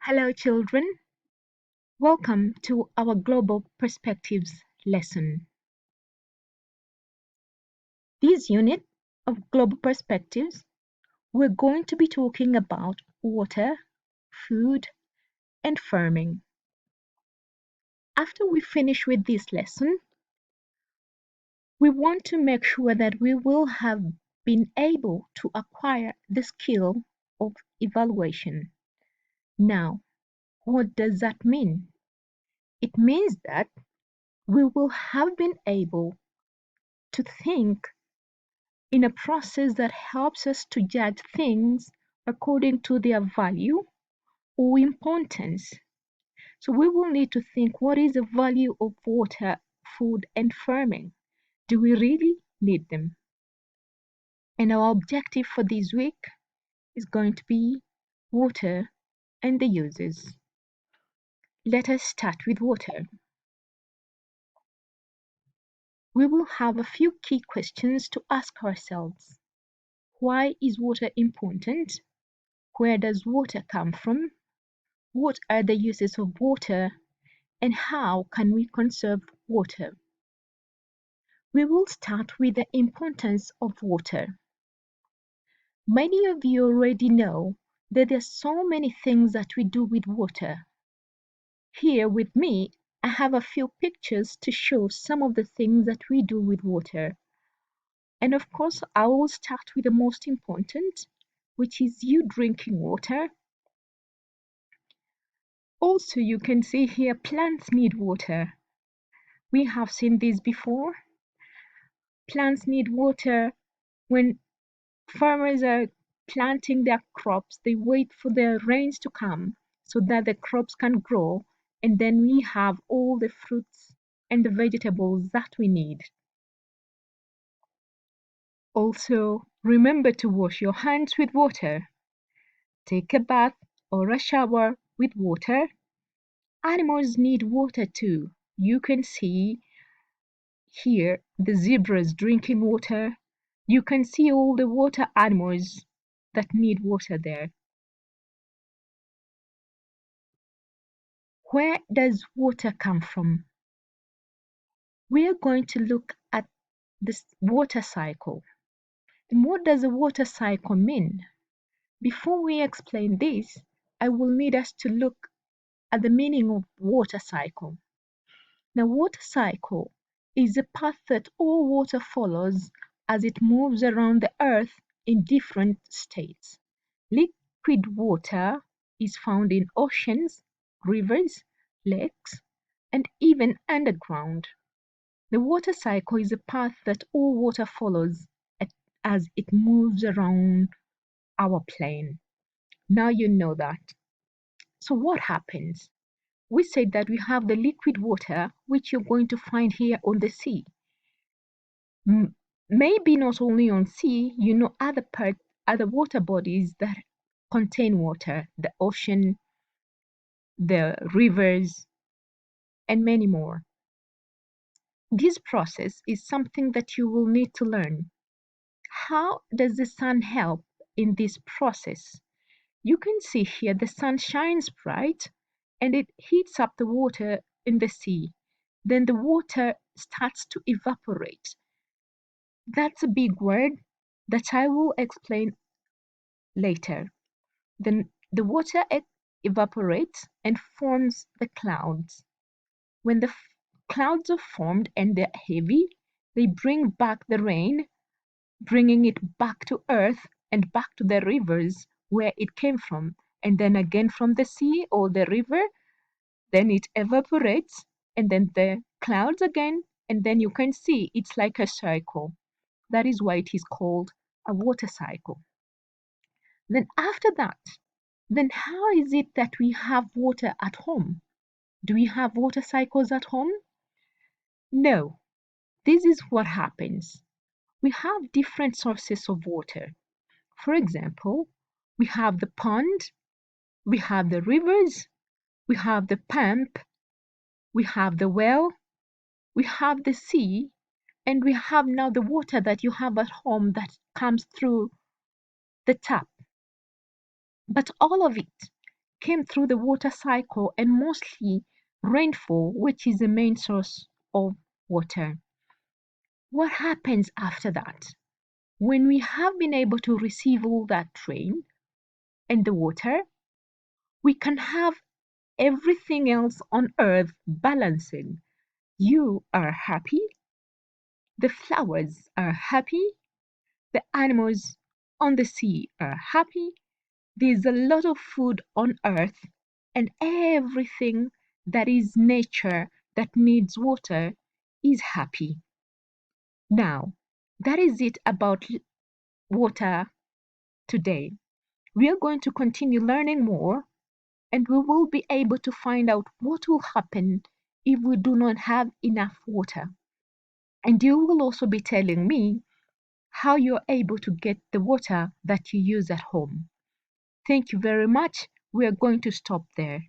Hello, children. Welcome to our Global Perspectives lesson. This unit of Global Perspectives, we're going to be talking about water, food, and farming. After we finish with this lesson, we want to make sure that we will have been able to acquire the skill of evaluation. Now, what does that mean? It means that we will have been able to think in a process that helps us to judge things according to their value or importance. So we will need to think, what is the value of water, food, and farming? Do we really need them? And our objective for this week is going to be water and the uses. Let us start with water. We will have a few key questions to ask ourselves. Why is water important? Where does water come from? What are the uses of water, and how can we conserve water? We will start with the importance of water. Many of you already know that there are so many things that we do with water. Here with me, I have a few pictures to show some of the things that we do with water. And of course, I will start with the most important, which is you drinking water. Also, you can see here plants need water. We have seen this before. Plants need water. When farmers are planting their crops, they wait for the rains to come so that the crops can grow, and then we have all the fruits and the vegetables that we need. Also, remember to wash your hands with water. Take a bath or a shower with water. Animals need water too. You can see here the zebras drinking water. You can see all the water animals that need water there. Where does water come from? We are going to look at this water cycle. And what does a water cycle mean? Before we explain this, I will need us to look at the meaning of water cycle. Now, water cycle is a path that all water follows as it moves around the earth in different states. Liquid water is found in oceans, rivers, lakes, and even underground. The water cycle is a path that all water follows as it moves around our plane. Now you know that. So what happens? We said that we have the liquid water, which you're going to find here on the sea. Maybe not only on sea, other water bodies that contain water, the ocean, the rivers, and many more. This process is something that you will need to learn. How does the sun help in this process? You can see here the sun shines bright and it heats up the water in the sea. Then the water starts to evaporate. That's a big word that I will explain later. Then the water evaporates and forms the clouds. When the clouds are formed and they're heavy, they bring back the rain, bringing it back to earth and back to the rivers where it came from, and then again from the sea or the river, then it evaporates, and then the clouds again, and then you can see it's like a cycle. That is why it is called a water cycle. Then after that, then how is it that we have water at home? Do we have water cycles at home? No. This is what happens. We have different sources of water. For example, we have the pond, we have the rivers, we have the pump, we have the well, we have the sea, and we have now the water that you have at home that comes through the tap. But all of it came through the water cycle and mostly rainfall, which is the main source of water. What happens after that? When we have been able to receive all that rain and the water, we can have everything else on earth balancing. You are happy, the flowers are happy, the animals on the sea are happy, there's a lot of food on earth, and everything that is nature that needs water is happy. Now, that is it about water today. We are going to continue learning more, and we will be able to find out what will happen if we do not have enough water. And you will also be telling me how you're able to get the water that you use at home. Thank you very much. We are going to stop there.